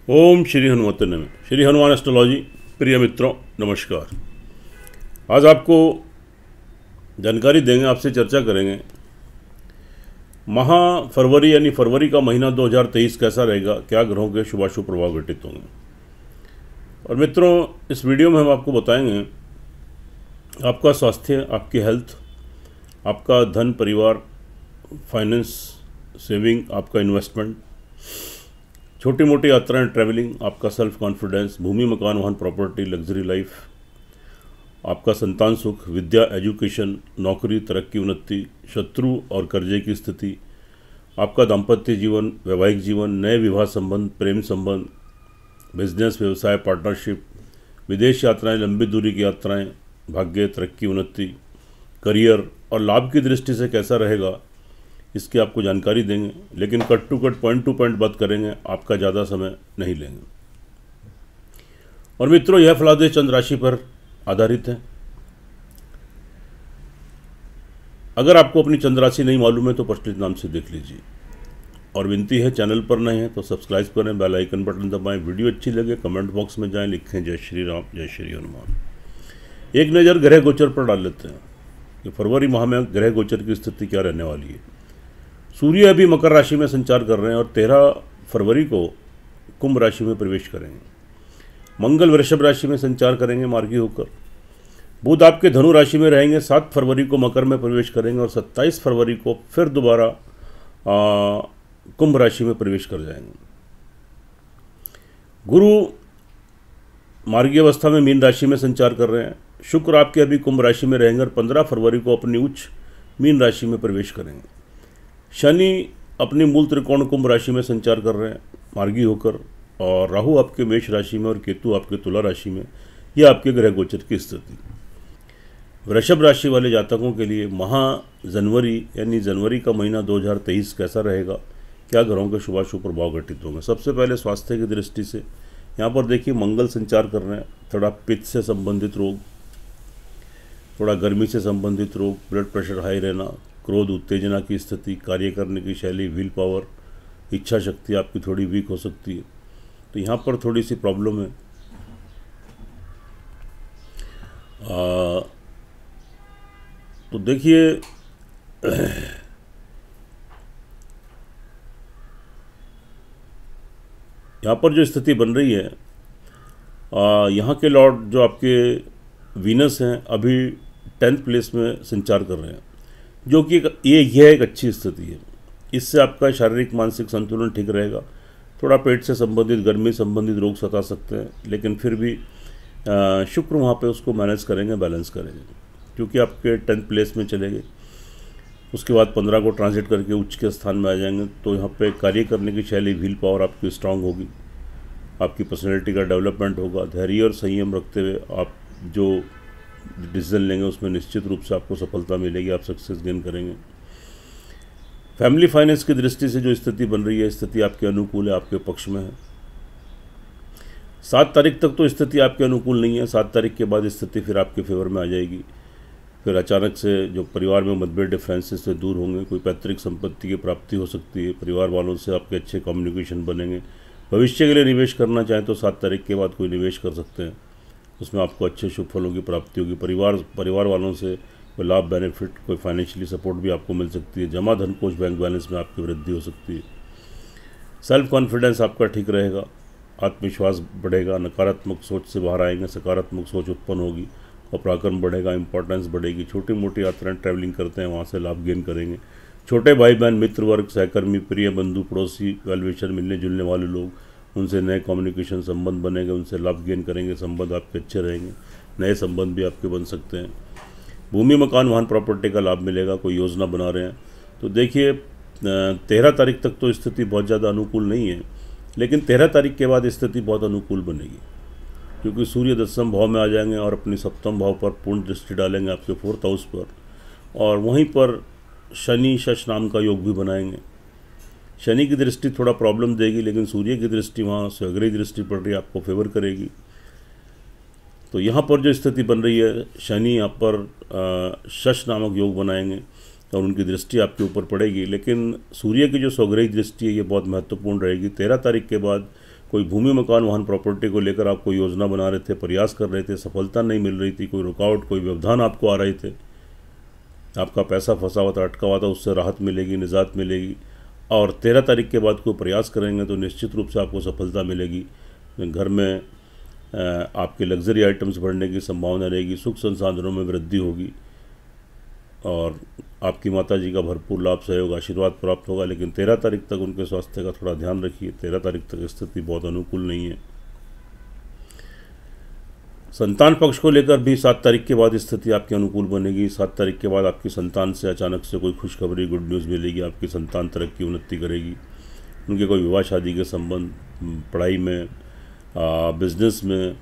ओम श्री हनुमते नमः। श्री हनुमान एस्ट्रोलॉजी प्रिय मित्रों नमस्कार। आज आपको जानकारी देंगे, आपसे चर्चा करेंगे फरवरी यानी फरवरी का महीना 2023 कैसा रहेगा, क्या ग्रहों के शुभाशुभ प्रभाव घटित होंगे। और मित्रों, इस वीडियो में हम आपको बताएंगे आपका स्वास्थ्य, आपकी हेल्थ, आपका धन, परिवार, फाइनेंस, सेविंग, आपका इन्वेस्टमेंट, छोटी मोटी यात्राएं, ट्रैवलिंग, आपका सेल्फ कॉन्फिडेंस, भूमि, मकान, वाहन, प्रॉपर्टी, लग्जरी लाइफ, आपका संतान सुख, विद्या, एजुकेशन, नौकरी, तरक्की, उन्नति, शत्रु और कर्जे की स्थिति, आपका दाम्पत्य जीवन, वैवाहिक जीवन, नए विवाह संबंध, प्रेम संबंध, बिजनेस, व्यवसाय, पार्टनरशिप, विदेश यात्राएं, लंबी दूरी की यात्राएं, भाग्य, तरक्की, उन्नति, करियर और लाभ की दृष्टि से कैसा रहेगा, इसकी आपको जानकारी देंगे। लेकिन cut to cut, point to point बात करेंगे, आपका ज़्यादा समय नहीं लेंगे। और मित्रों, यह फलादेश चंद्र राशि पर आधारित है। अगर आपको अपनी चंद्र राशि नहीं मालूम है तो प्रचलित नाम से देख लीजिए। और विनती है, चैनल पर नए हैं तो सब्सक्राइब करें, बेल आइकन बटन दबाएं, वीडियो अच्छी लगे कमेंट बॉक्स में जाएं, लिखें जय श्री राम, जय श्री हनुमान। एक नज़र ग्रह गोचर पर डाल लेते हैं कि फरवरी माह में ग्रह गोचर की स्थिति क्या रहने वाली है। सूर्य अभी मकर राशि में संचार कर रहे हैं और 13 फरवरी को कुंभ राशि में प्रवेश करेंगे। मंगल वृषभ राशि में संचार करेंगे मार्गी होकर। बुध आपके धनु राशि में रहेंगे, 7 फरवरी को मकर में प्रवेश करेंगे और 27 फरवरी को फिर दोबारा कुंभ राशि में प्रवेश कर जाएंगे। गुरु मार्गी अवस्था में मीन राशि में संचार कर रहे हैं। शुक्र आपके अभी कुंभ राशि में रहेंगे और 15 फरवरी को अपनी उच्च मीन राशि में प्रवेश करेंगे। शनि अपनी मूल त्रिकोण कुंभ राशि में संचार कर रहे हैं मार्गी होकर, और राहु आपके मेष राशि में और केतु आपके तुला राशि में। यह आपके ग्रह गोचर की स्थिति। वृषभ राशि वाले जातकों के लिए जनवरी यानी जनवरी का महीना 2023 कैसा रहेगा, क्या ग्रहों के शुभाशुभ प्रभाव घटित होंगे। सबसे पहले स्वास्थ्य की दृष्टि से यहाँ पर देखिए, मंगल संचार कर रहे हैं। थोड़ा पित्त से संबंधित रोग, थोड़ा गर्मी से संबंधित रोग, ब्लड प्रेशर हाई रहना, क्रोध, उत्तेजना की स्थिति, कार्य करने की शैली, विल पावर, इच्छा शक्ति आपकी थोड़ी वीक हो सकती है। तो यहाँ पर थोड़ी सी प्रॉब्लम है। तो देखिए, यहाँ पर जो स्थिति बन रही है, यहाँ के लॉर्ड जो आपके वीनस हैं अभी 10th प्लेस में संचार कर रहे हैं, जो कि यह एक अच्छी स्थिति है। इससे आपका शारीरिक मानसिक संतुलन ठीक रहेगा। थोड़ा पेट से संबंधित, गर्मी संबंधित रोग सता सकते हैं, लेकिन फिर भी शुक्र वहाँ पे उसको मैनेज करेंगे, बैलेंस करेंगे, क्योंकि आपके 10th प्लेस में चलेंगे। उसके बाद 15 को ट्रांजिट करके उच्च के स्थान में आ जाएंगे। तो यहाँ पे कार्य करने की शैली, व्हील पावर आपकी स्ट्रांग होगी, आपकी पर्सनैलिटी का डेवलपमेंट होगा। धैर्य और संयम रखते हुए आप जो डिसीजन लेंगे उसमें निश्चित रूप से आपको सफलता मिलेगी, आप सक्सेस गेन करेंगे। फैमिली फाइनेंस की दृष्टि से जो स्थिति बन रही है, स्थिति आपके अनुकूल है, आपके पक्ष में है। 7 तारीख तक तो स्थिति आपके अनुकूल नहीं है। 7 तारीख के बाद स्थिति फिर आपके फेवर में आ जाएगी। फिर अचानक से जो परिवार में मतभेद, डिफरेंसेस से दूर होंगे। कोई पैतृक संपत्ति की प्राप्ति हो सकती है, परिवार वालों से आपके अच्छे कम्युनिकेशन बनेंगे। भविष्य के लिए निवेश करना चाहें तो 7 तारीख के बाद कोई निवेश कर सकते हैं, उसमें आपको अच्छे शुभ फलों की प्राप्ति होगी। परिवार वालों से कोई लाभ, बेनिफिट, कोई फाइनेंशियली सपोर्ट भी आपको मिल सकती है। जमा धन कोष, बैंक बैलेंस में आपकी वृद्धि हो सकती है। सेल्फ कॉन्फिडेंस आपका ठीक रहेगा, आत्मविश्वास बढ़ेगा, नकारात्मक सोच से बाहर आएंगे, सकारात्मक सोच उत्पन्न होगी और पराक्रम बढ़ेगा, इंपॉर्टेंस बढ़ेगी। छोटी मोटी यात्राएं, ट्रैवलिंग करते हैं, वहाँ से लाभ गेन करेंगे। छोटे भाई बहन, मित्र वर्ग, सहकर्मी, प्रिय बंधु, पड़ोसी, वेलविशर, मिलने जुलने वाले लोग, उनसे नए कम्युनिकेशन संबंध बनेंगे, उनसे लाभ गेन करेंगे, संबंध आपके अच्छे रहेंगे। नए संबंध भी आपके बन सकते हैं। भूमि, मकान, वाहन, प्रॉपर्टी का लाभ मिलेगा। कोई योजना बना रहे हैं तो देखिए, 13 तारीख तक तो स्थिति बहुत ज़्यादा अनुकूल नहीं है, लेकिन 13 तारीख के बाद स्थिति बहुत अनुकूल बनेगी, क्योंकि सूर्य 10वें भाव में आ जाएंगे और अपनी 7वें भाव पर पूर्ण दृष्टि डालेंगे आपके 4th हाउस पर, और वहीं पर शनि शश नाम का योग भी बनाएंगे। शनि की दृष्टि थोड़ा प्रॉब्लम देगी, लेकिन सूर्य की दृष्टि वहाँ से अग्रही दृष्टि पड़ रही है, आपको फेवर करेगी। तो यहाँ पर जो स्थिति बन रही है, शनि यहाँ पर शश नामक योग बनाएंगे और उनकी दृष्टि आपके ऊपर पड़ेगी। लेकिन सूर्य की जो स्वग्रही दृष्टि है ये बहुत महत्वपूर्ण रहेगी। 13 तारीख के बाद कोई भूमि मकान वाहन प्रॉपर्टी को लेकर आप कोई योजना बना रहे थे, प्रयास कर रहे थे, सफलता नहीं मिल रही थी, कोई रुकावट, कोई व्यवधान आपको आ रहे थे, आपका पैसा फंसा हुआ था, अटका हुआ था, उससे राहत मिलेगी, निजात मिलेगी। और 13 तारीख के बाद कोई प्रयास करेंगे तो निश्चित रूप से आपको सफलता मिलेगी। घर में आपके लग्जरी आइटम्स बढ़ने की संभावना रहेगी, सुख संसाधनों में वृद्धि होगी और आपकी माता जी का भरपूर लाभ, सहयोग, आशीर्वाद प्राप्त होगा। लेकिन 13 तारीख तक उनके स्वास्थ्य का थोड़ा ध्यान रखिए। 13 तारीख तक स्थिति बहुत अनुकूल नहीं है। संतान पक्ष को लेकर भी 7 तारीख के बाद स्थिति आपकी अनुकूल बनेगी। 7 तारीख के बाद आपकी संतान से अचानक से कोई खुशखबरी, गुड न्यूज़ मिलेगी। आपकी संतान तरक्की, उन्नति करेगी। उनके कोई विवाह शादी के संबंध, पढ़ाई में, बिजनेस में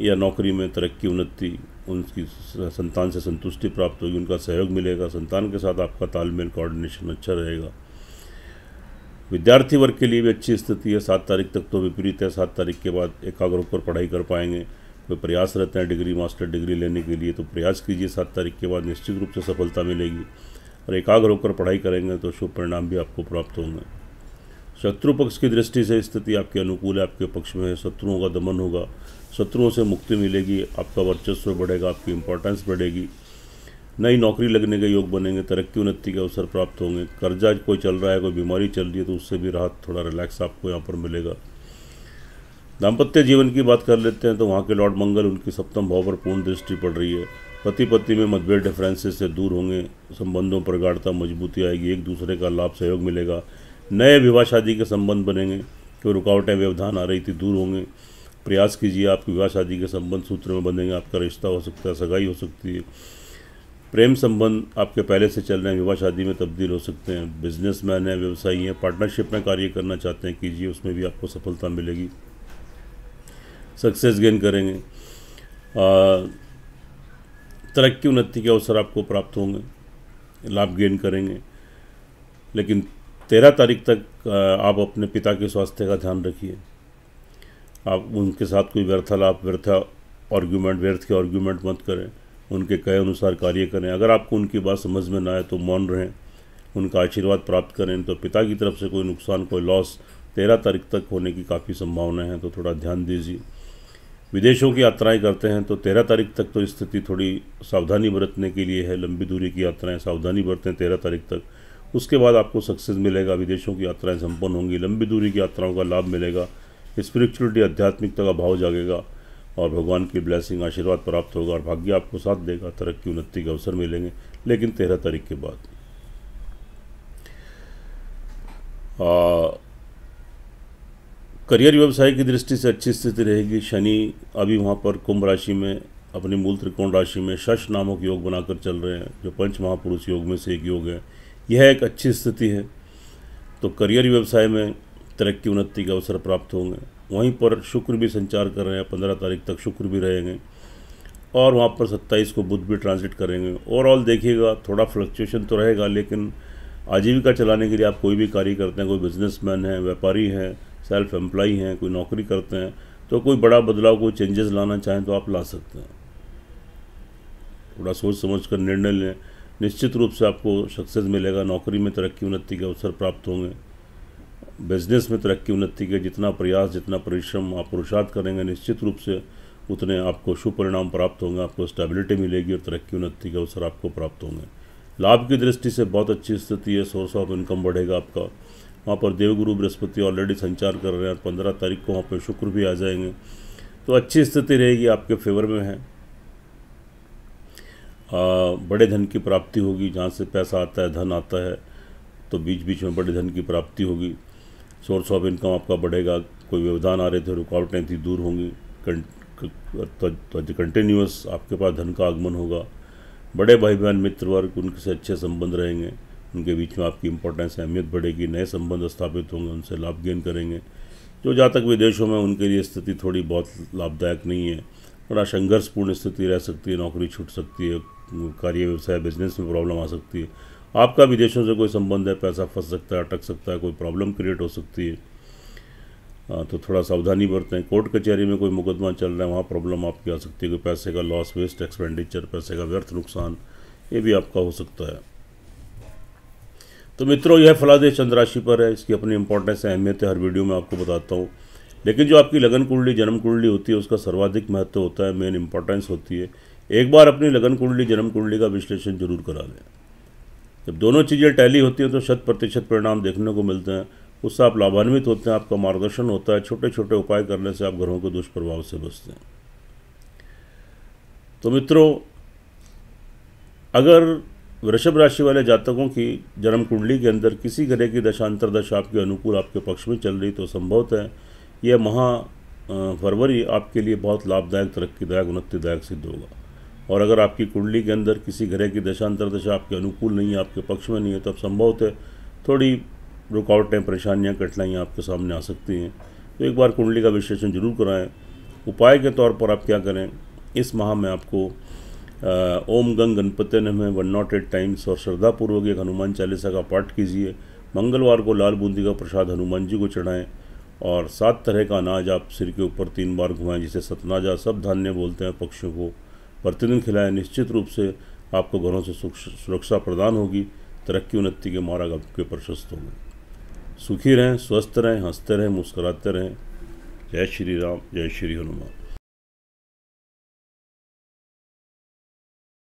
या नौकरी में तरक्की, उन्नति, उनकी संतान से संतुष्टि प्राप्त होगी, उनका सहयोग मिलेगा। संतान के साथ आपका तालमेल, कोऑर्डिनेशन अच्छा रहेगा। विद्यार्थी वर्ग के लिए भी अच्छी स्थिति है। 7 तारीख तक तो विपरीत है। 7 तारीख के बाद एकाग्र होकर पढ़ाई कर पाएंगे। कोई प्रयास रहते हैं डिग्री, मास्टर डिग्री लेने के लिए तो प्रयास कीजिए। 7 तारीख के बाद निश्चित रूप से सफलता मिलेगी और एकाग्र होकर पढ़ाई करेंगे तो शुभ परिणाम भी आपको प्राप्त होंगे। शत्रु पक्ष की दृष्टि से स्थिति आपके अनुकूल है, आपके पक्ष में है। शत्रुओं का दमन होगा, शत्रुओं से मुक्ति मिलेगी, आपका वर्चस्व बढ़ेगा, आपकी इंपॉर्टेंस बढ़ेगी। नई नौकरी लगने के योग बनेंगे, तरक्की उन्नति के अवसर प्राप्त होंगे। कर्जा कोई चल रहा है, कोई बीमारी चल रही है तो उससे भी राहत, थोड़ा रिलैक्स आपको यहाँ पर मिलेगा। दाम्पत्य जीवन की बात कर लेते हैं तो वहाँ के लॉर्ड मंगल, उनकी सप्तम भाव पर पूर्ण दृष्टि पड़ रही है। पति पत्नी में मतभेद, डिफरेंसेस से दूर होंगे। संबंधों पर गाढ़ता, मजबूती आएगी। एक दूसरे का लाभ, सहयोग मिलेगा। नए विवाह शादी के संबंध बनेंगे। कोई रुकावटें, व्यवधान आ रही थी, दूर होंगे। प्रयास कीजिए, आपकी विवाह शादी के संबंध सूत्र में बनेंगे। आपका रिश्ता हो सकता है, सगाई हो सकती है। प्रेम संबंध आपके पहले से चल रहे हैं, विवाह शादी में तब्दील हो सकते हैं। बिजनेसमैन हैं, व्यवसायी हैं, पार्टनरशिप में कार्य करना चाहते हैं, कीजिए, उसमें भी आपको सफलता मिलेगी। सक्सेस गेन करेंगे। तरक्की उन्नति के अवसर आपको प्राप्त होंगे, लाभ गेन करेंगे। लेकिन 13 तारीख तक आप अपने पिता के स्वास्थ्य का ध्यान रखिए। आप उनके साथ कोई व्यर्थ के आर्ग्यूमेंट मत करें। उनके कहे अनुसार कार्य करें। अगर आपको उनकी बात समझ में ना आए तो मौन रहें, उनका आशीर्वाद प्राप्त करें। तो पिता की तरफ से कोई नुकसान, कोई लॉस 13 तारीख तक होने की काफ़ी संभावनाएं हैं, तो थोड़ा ध्यान दीजिए। विदेशों की यात्राएं करते हैं तो 13 तारीख तक तो स्थिति थोड़ी सावधानी बरतने के लिए है। लंबी दूरी की यात्राएं सावधानी बरतें 13 तारीख तक। उसके बाद आपको सक्सेस मिलेगा। विदेशों की यात्राएं संपन्न होंगी। लंबी दूरी की यात्राओं का लाभ मिलेगा। स्पिरिचुअलिटी, आध्यात्मिकता का भाव जागेगा और भगवान की ब्लेसिंग, आशीर्वाद प्राप्त होगा और भाग्य आपको साथ देगा। तरक्की उन्नति के अवसर मिलेंगे, लेकिन 13 तारीख के बाद। करियर व्यवसाय की दृष्टि से अच्छी स्थिति रहेगी। शनि अभी वहाँ पर कुंभ राशि में, अपनी मूल त्रिकोण राशि में शश नामक योग बनाकर चल रहे हैं, जो पंच महापुरुष योग में से एक योग है। यह एक अच्छी स्थिति है। तो करियर व्यवसाय में तरक्की उन्नति के अवसर प्राप्त होंगे। वहीं पर शुक्र भी संचार कर रहे हैं। 15 तारीख तक शुक्र भी रहेंगे और वहाँ पर 27 को बुध भी ट्रांजिट करेंगे। ओवरऑल देखिएगा थोड़ा फ्लक्चुएशन तो रहेगा, लेकिन आजीविका चलाने के लिए आप कोई भी कार्य करते हैं, कोई बिजनेसमैन है, व्यापारी हैं, सेल्फ एम्प्लॉई हैं, कोई नौकरी करते हैं, तो कोई बड़ा बदलाव, कोई चेंजेस लाना चाहें तो आप ला सकते हैं। थोड़ा सोच समझ कर निर्णय लें। निश्चित रूप से आपको सक्सेस मिलेगा। नौकरी में तरक्की उन्नति के अवसर प्राप्त होंगे। बिजनेस में तरक्की उन्नति के जितना प्रयास, जितना परिश्रम आप पुरुषार्थ करेंगे, निश्चित रूप से उतने आपको शुभ परिणाम प्राप्त होंगे। आपको स्टेबिलिटी मिलेगी और तरक्की उन्नति के अवसर आपको प्राप्त होंगे। लाभ की दृष्टि से बहुत अच्छी स्थिति है। सोर्स ऑफ इनकम बढ़ेगा आपका। वहाँ पर देवगुरु बृहस्पति ऑलरेडी संचार कर रहे हैं। 15 तारीख को वहाँ पर शुक्र भी आ जाएंगे, तो अच्छी स्थिति रहेगी, आपके फेवर में है। बड़े धन की प्राप्ति होगी। जहाँ से पैसा आता है, धन आता है, तो बीच बीच में बड़े धन की प्राप्ति होगी। सोर्स ऑफ इनकम आपका बढ़ेगा। कोई व्यवधान आ रहे थे, रुकावटें थी, दूर होंगी। कंटिन्यूअस आपके पास धन का आगमन होगा। बड़े भाई बहन, मित्र वर्ग, उनके से अच्छे संबंध रहेंगे। उनके बीच में आपकी इंपॉर्टेंस, अहमियत बढ़ेगी। नए संबंध स्थापित होंगे, उनसे लाभ गेन करेंगे। जो जहाँ तक विदेशों में, उनके लिए स्थिति थोड़ी बहुत लाभदायक नहीं है। थोड़ा संघर्षपूर्ण स्थिति रह सकती है। नौकरी छूट सकती है, कार्य व्यवसाय बिजनेस में प्रॉब्लम आ सकती है। आपका विदेशों से कोई संबंध है, पैसा फंस सकता है, अटक सकता है, कोई प्रॉब्लम क्रिएट हो सकती है। तो थोड़ा सावधानी बरतें। कोर्ट कचहरी में कोई मुकदमा चल रहा है, वहाँ प्रॉब्लम आपकी आ सकती है। कोई पैसे का लॉस, वेस्ट एक्सपेंडिचर, पैसे का व्यर्थ नुकसान, ये भी आपका हो सकता है। तो मित्रों, यह फलादेश चंद्र राशि पर है। इसकी अपनी इंपॉर्टेंस है, अहमियत है, हर वीडियो में आपको बताता हूँ। लेकिन जो आपकी लगन कुंडली जन्म कुंडली होती है उसका सर्वाधिक महत्व होता है, मेन इंपॉर्टेंस होती है। एक बार अपनी लगन कुंडली जन्म कुंडली का विश्लेषण जरूर करा लें। जब दोनों चीज़ें टैली होती हैं तो 100% परिणाम देखने को मिलते हैं, उससे आप लाभान्वित होते हैं, आपका मार्गदर्शन होता है, छोटे छोटे उपाय करने से आप ग्रहों के दुष्प्रभाव से बचते हैं। तो मित्रों, अगर वृषभ राशि वाले जातकों की जन्म कुंडली के अंदर किसी ग्रह की दशांतर दशा आपके अनुकूल आपके पक्ष में चल रही तो संभवतः यह फरवरी आपके लिए बहुत लाभदायक, तरक्कीदायक, उन्नतिदायक सिद्ध होगा। और अगर आपकी कुंडली के अंदर किसी ग्रह की दशांतर दशा आपके अनुकूल नहीं है, आपके पक्ष में नहीं है, तो अब संभवतः थोड़ी रुकावटें, परेशानियां, कठिनाइयाँ आपके सामने आ सकती हैं। तो एक बार कुंडली का विश्लेषण जरूर कराएं। उपाय के तौर पर आप क्या करें, इस माह में आपको ओम गंग गणपति नमः 108 टाइम्स और श्रद्धापूर्वक एक हनुमान चालीसा का पाठ कीजिए। मंगलवार को लाल बूंदी का प्रसाद हनुमान जी को चढ़ाएं और 7 तरह का अनाज आप सिर के ऊपर 3 बार घुमाएं, जिसे सतनाजा सब धान्य बोलते हैं, पक्षियों को प्रतिदिन खिलाएं। निश्चित रूप से आपको घरों से सुरक्षा प्रदान होगी, तरक्की उन्नति के मार्ग आपके प्रशस्त होंगे। सुखी रहें, स्वस्थ रहें, हंसते रहें, मुस्कुराते रहें। जय श्री राम, जय श्री हनुमान।